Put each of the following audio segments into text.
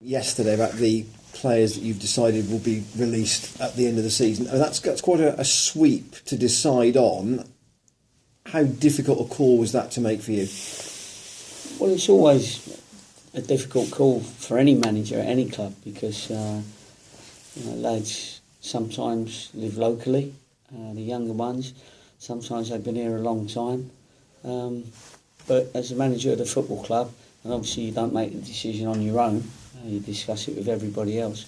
yesterday about the players that you've decided will be released at the end of the season. And that's quite a sweep to decide on. How difficult a call was that to make for you? Well, it's always a difficult call for any manager at any club because lads sometimes live locally, the younger ones. Sometimes they've been here a long time. But as a manager of the football club, and obviously you don't make the decision on your own, you discuss it with everybody else,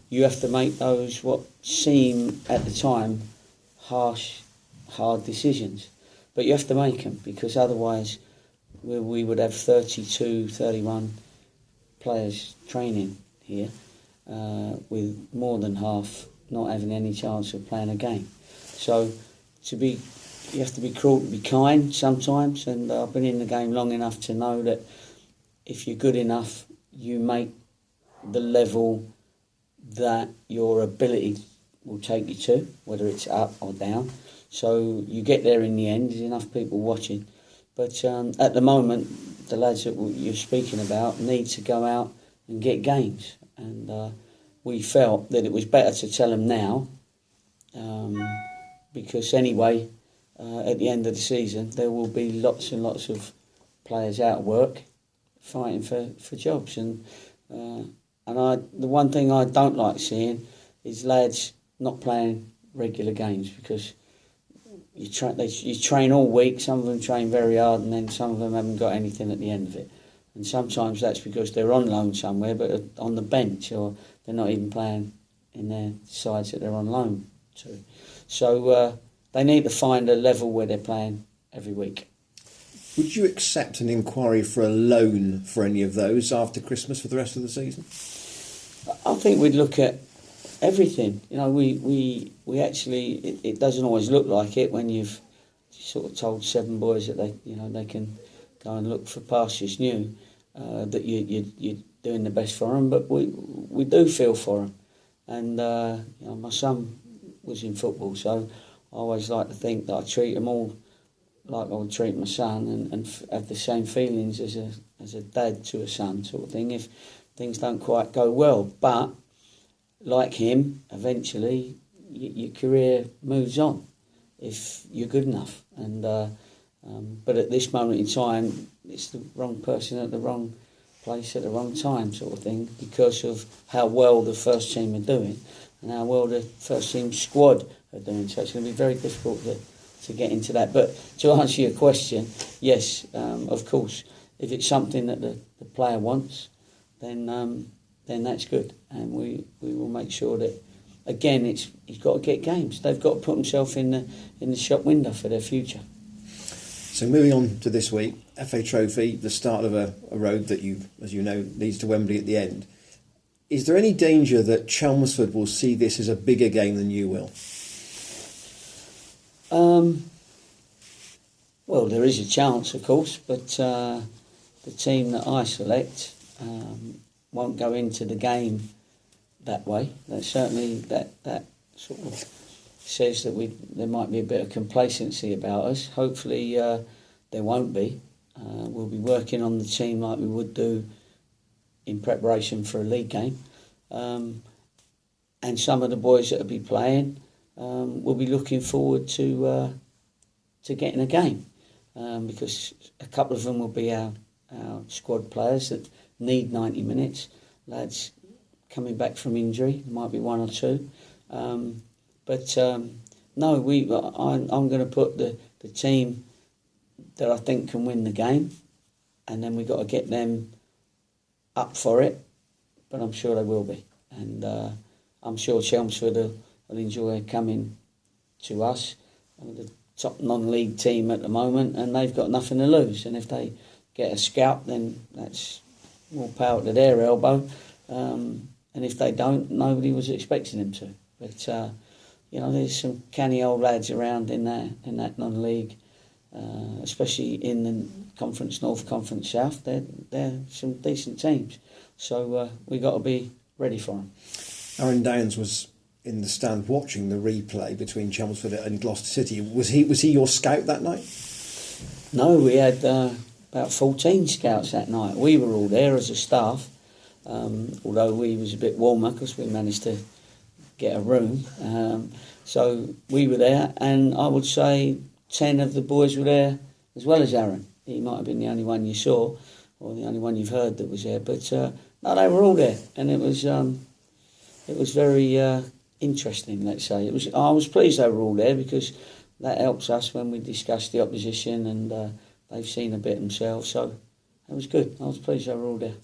you have to make those what seem at the time harsh, hard decisions. But you have to make them because otherwise we would have 32, 31 players training here with more than half not having any chance of playing a game. So you have to be cruel to be kind sometimes, and I've been in the game long enough to know that if you're good enough, you make the level that your ability will take you to, whether it's up or down. So you get there in the end, there's enough people watching. But at the moment, the lads that you're speaking about need to go out and get games. And we felt that it was better to tell them now, because anyway, at the end of the season, there will be lots and lots of players out of work fighting for jobs. And the one thing I don't like seeing is lads not playing regular games because you train all week, some of them train very hard, and then some of them haven't got anything at the end of it. And sometimes that's because they're on loan somewhere, but on the bench, or they're not even playing in their sides that they're on loan to. So they need to find a level where they're playing every week. Would you accept an inquiry for a loan for any of those after Christmas for the rest of the season? I think we'd look at everything. You know, we actually, it doesn't always look like it when you've sort of told 7 boys that they can go and look for pastures new, that you're doing the best for them. But we do feel for them. And my son was in football, so I always like to think that I treat them all like I would treat my son, and have the same feelings as a dad to a son, sort of thing, if things don't quite go well. But like him, eventually your career moves on if you're good enough. And but at this moment in time, it's the wrong person at the wrong place at the wrong time, sort of thing, because of how well the first team are doing and how well the first team squad are doing. So it's going to be very difficult to get into that. But to answer your question, yes, of course, if it's something that the player wants, then that's good, and we will make sure that, again, he's got to get games. They've got to put themselves in the shop window for their future. So moving on to this week, FA Trophy, the start of a road that as you know, leads to Wembley at the end. Is there any danger that Chelmsford will see this as a bigger game than you will? Well, there is a chance, of course, but the team that I select won't go into the game that way. That certainly that sort of says that there might be a bit of complacency about us. Hopefully there won't be. We'll be working on the team like we would do in preparation for a league game. And some of the boys that will be playing will be looking forward to getting a game, because a couple of them will be our squad players that need 90 minutes. Lads coming back from injury, there might be 1 or 2. But no, I'm going to put the team that I think can win the game, and then we've got to get them up for it, but I'm sure they will be. And I'm sure Chelmsford will enjoy coming to us. The top non-league team at the moment, and they've got nothing to lose. And if they get a scalp, then that's more power to their elbow. And if they don't, nobody was expecting them to. But there's some canny old lads around in that non-league, especially in the Conference North, Conference South. They're some decent teams. So we got to be ready for them. Aaron Downs was in the stand watching the replay between Chelmsford and Gloucester City. Was he your scout that night? No, we had about 14 scouts that night. We were all there as a staff, although we was a bit warmer because we managed to get a room. So we were there, and I would say 10 of the boys were there, as well as Aaron. He might have been the only one you saw, or the only one you've heard that was there. But no, they were all there, and it was very interesting. Let's say I was pleased they were all there, because that helps us when we discuss the opposition, and they've seen a bit themselves. So it was good. I was pleased they were all there.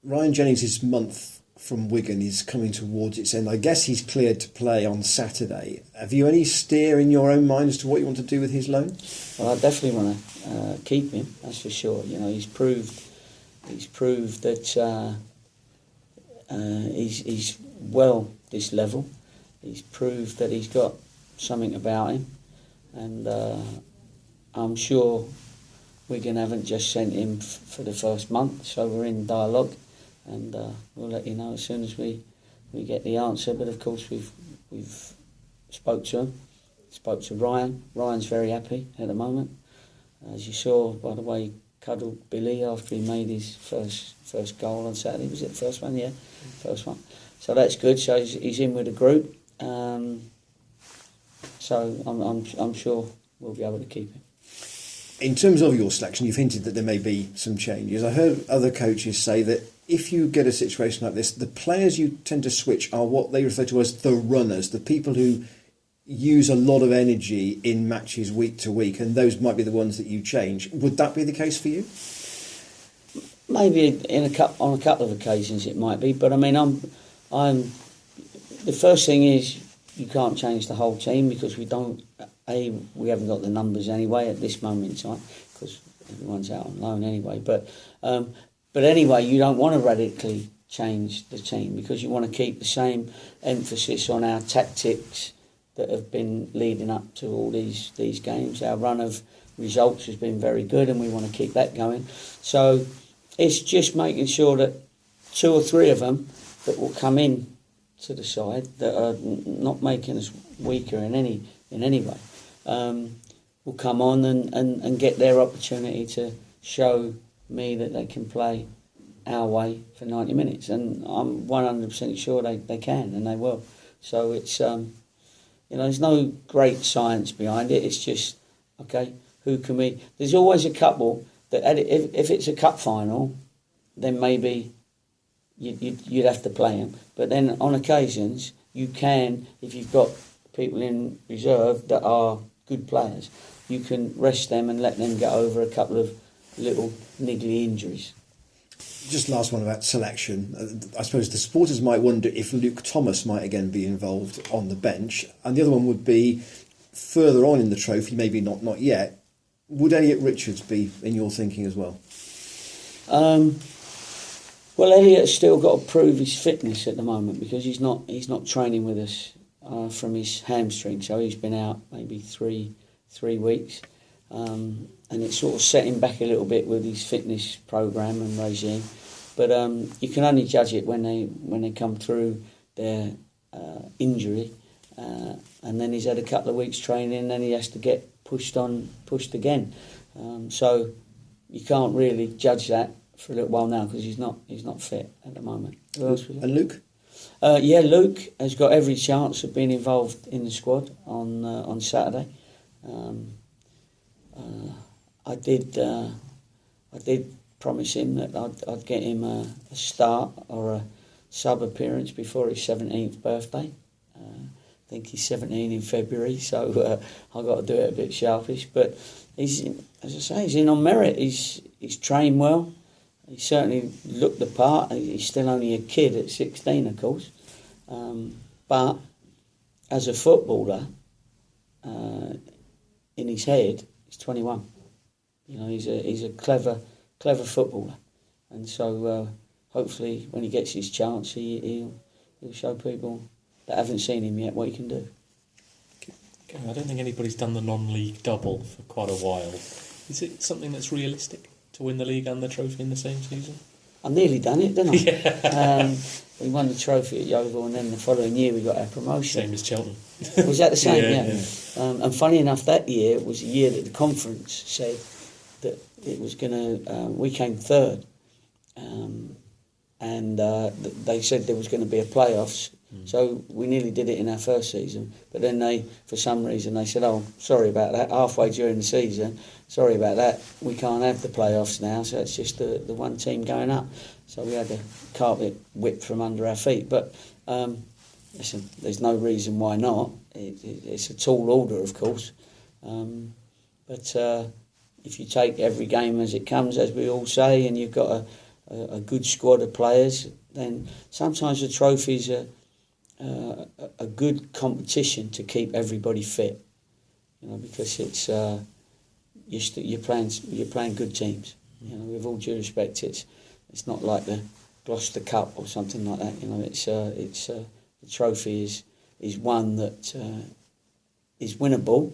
Ryan Jennings' month from Wigan is coming towards its end. I guess he's cleared to play on Saturday. Have you any steer in your own mind as to what you want to do with his loan? Well, I definitely want to keep him. That's for sure. You know, he's proved that he's well this level. He's proved that he's got something about him, and I'm sure Wigan haven't just sent him for the first month, so we're in dialogue, and we'll let you know as soon as we get the answer. But of course we've spoke to him, spoke to Ryan. Ryan's very happy at the moment, as you saw by the way he cuddled Billy after he made his first goal on Saturday. Was it the first one? Yeah, first one. So that's good. So he's in with the group. So I'm sure we'll be able to keep him. In terms of your selection, you've hinted that there may be some changes. I heard other coaches say that if you get a situation like this, the players you tend to switch are what they refer to as the runners, the people who use a lot of energy in matches week to week, and those might be the ones that you change. Would that be the case for you? Maybe on a couple of occasions it might be, but I mean, I'm. The first thing is you can't change the whole team, because we haven't got the numbers anyway at this moment in time, because everyone's out on loan anyway. But anyway, you don't want to radically change the team, because you want to keep the same emphasis on our tactics that have been leading up to all these games. Our run of results has been very good, and we want to keep that going. So it's just making sure that 2 or 3 of them that will come in to the side that are not making us weaker in any way will come on and get their opportunity to show me that they can play our way for 90 minutes, and I'm 100% sure they can, and they will. So it's there's no great science behind it. It's just, okay, who can we... There's always a couple that if it's a cup final, then maybe you'd have to play them. But then on occasions, you can, if you've got people in reserve that are good players, you can rest them and let them get over a couple of little niggly injuries. Just last one about selection. I suppose the supporters might wonder if Luke Thomas might again be involved on the bench. And the other one would be further on in the trophy, maybe not yet. Would Elliot Richards be in your thinking as well? Well, Elliot's still got to prove his fitness at the moment, because he's not training with us from his hamstring. So he's been out maybe three weeks. And it sort of set him back a little bit with his fitness program and regime. But you can only judge it when they come through their injury, and then he's had a couple of weeks training, and then he has to get pushed again. So you can't really judge that for a little while now, because he's not fit at the moment. Who else was it? And Luke? Luke has got every chance of being involved in the squad on Saturday. I did promise him that I'd get him a start or a sub appearance before his 17th birthday. I think he's 17 in February, so I've got to do it a bit sharpish. But he's in on merit. He's trained well. He certainly looked the part. He's still only a kid at 16, of course. But as a footballer, in his head, he's 21. You know, he's a clever footballer, and so hopefully when he gets his chance, he'll show people that haven't seen him yet what he can do. I don't think anybody's done the non-league double for quite a while. Is it something that's realistic to win the league and the trophy in the same season? I nearly done it, didn't I? Yeah. We won the trophy at Yeovil, and then the following year we got our promotion. Same as Cheltenham. Was that the same? Yeah. And funny enough, that year was the year that the conference said that it was going to... we came third. and they said there was going to be a playoffs. So we nearly did it in our first season, but then for some reason, they said, "Oh, sorry about that." Halfway during the season, sorry about that. We can't have the playoffs now, so it's just the one team going up. So we had the carpet whipped from under our feet. But listen, there's no reason why not. It's a tall order, of course, but if you take every game as it comes, as we all say, and you've got a good squad of players, then sometimes the trophies are a good competition to keep everybody fit, because it's you're playing good teams. With all due respect, it's not like the Gloucester Cup or something like that. It's the trophy is one that is winnable,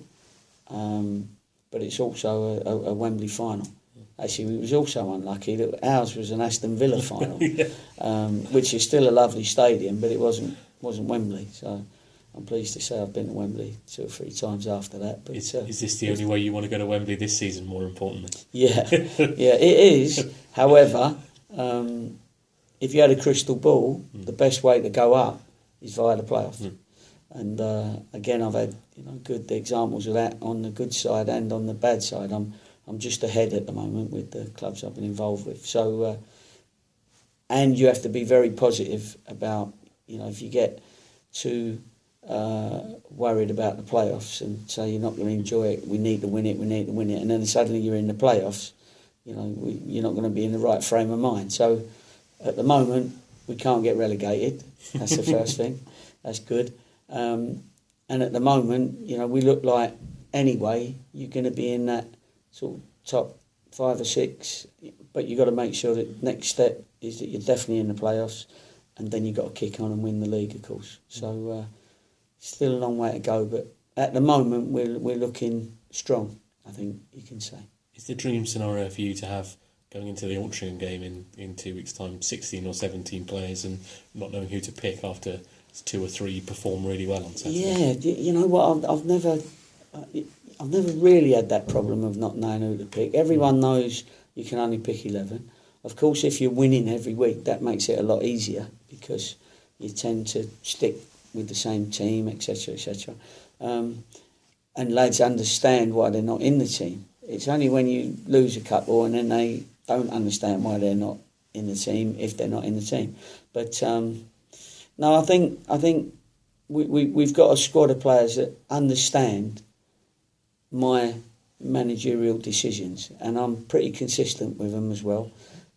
but it's also a Wembley final. Actually, we was also unlucky that ours was an Aston Villa final, which is still a lovely stadium, but it wasn't Wembley. So I'm pleased to say I've been to Wembley 2 or 3 times after that. But is this the only way you want to go to Wembley this season, more importantly? Yeah, it is. However, if you had a crystal ball, the best way to go up is via the playoffs. And again, I've had good examples of that on the good side and on the bad side. I'm just ahead at the moment with the clubs I've been involved with. So, and you have to be very positive about, if you get too worried about the playoffs and say you're not going to enjoy it, we need to win it, and then suddenly you're in the playoffs, you're not going to be in the right frame of mind. So, at the moment, we can't get relegated. That's the first thing. That's good. And at the moment, we look like, anyway, you're going to be in that sort of top 5 or 6, but you've got to make sure that next step is that you're definitely in the playoffs, and then you've got to kick on and win the league, of course. So still a long way to go, but at the moment we're looking strong, I think you can say. Is the dream scenario for you to have, going into the Altrincham game in 2 weeks' time, 16 or 17 players and not knowing who to pick after 2 or 3 perform really well on Saturday? Yeah, you know what, I've never really had that problem of not knowing who to pick. Everyone knows you can only pick 11. Of course, if you're winning every week, that makes it a lot easier because you tend to stick with the same team, etc., etc. And lads understand why they're not in the team. It's only when you lose a couple and then they don't understand why they're not in the team if they're not in the team. But no, I think we've got a squad of players that understand my managerial decisions, and I'm pretty consistent with them as well.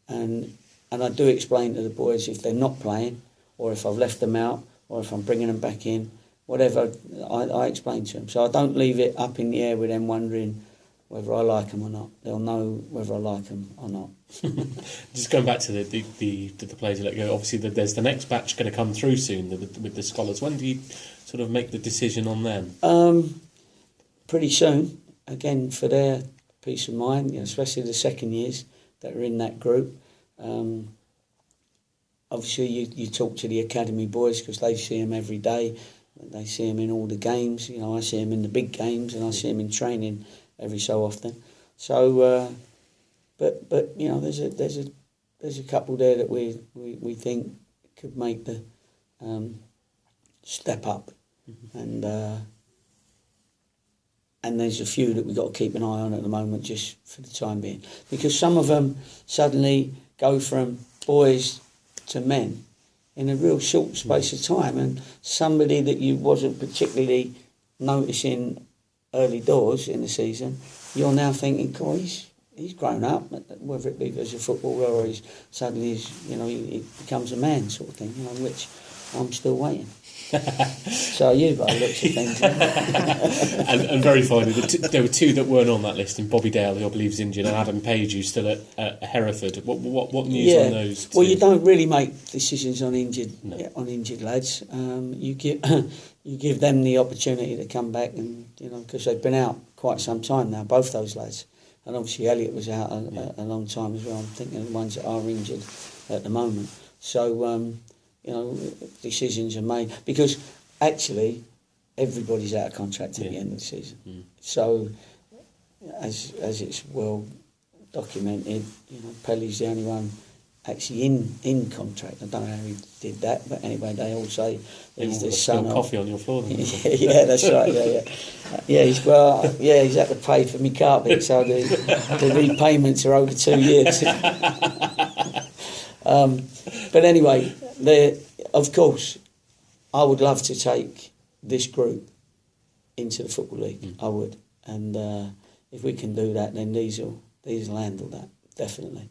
And I do explain to the boys if they're not playing, or if I've left them out, or if I'm bringing them back in, whatever, I explain to them. So I don't leave it up in the air with them wondering whether I like them or not. They'll know whether I like them or not. Just going back to the players you let go, obviously there's the next batch going to come through soon with the scholars. When do you sort of make the decision on them? Pretty soon, again, for their peace of mind, especially the second years that are in that group. Obviously, you talk to the academy boys because they see them every day. They see them in all the games. I see them in the big games, and I see them in training every so often. So, but there's a couple there that we think could make the step up, and there's a few that we've got to keep an eye on at the moment just for the time being. Because some of them suddenly go from boys to men in a real short space of time. And somebody that you wasn't particularly noticing early doors in the season, you're now thinking, God, he's grown up, whether it be as a footballer or he becomes a man sort of thing, which I'm still waiting. So you've got to look for things. and very finally, there were 2 that weren't on that list, and Bobby Dale, who I believe is injured, and Adam Page, who's still at Hereford. What news on those 2? Well, you don't really make decisions on injured lads. You give them the opportunity to come back, and because they've been out quite some time now, both those lads. And obviously Elliot was out a long time as well. I'm thinking of the ones that are injured at the moment. So decisions are made because actually everybody's out of contract at the end of the season. So as it's well documented, Pelly's the only one actually in contract. I don't know how he did that, but anyway, they all say he's the Spill son of... coffee on your floor then. Yeah, that's right. He's he's had to pay for me carpet, so the repayments are over 2 years. But anyway, of course, I would love to take this group into the Football League. I would, and if we can do that, then these will handle that definitely.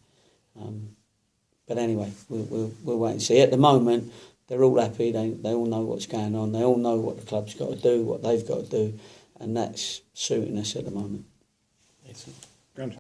But anyway, we'll wait and see. At the moment, they're all happy. They all know what's going on. They all know what the club's got to do, what they've got to do, and that's suiting us at the moment. Excellent.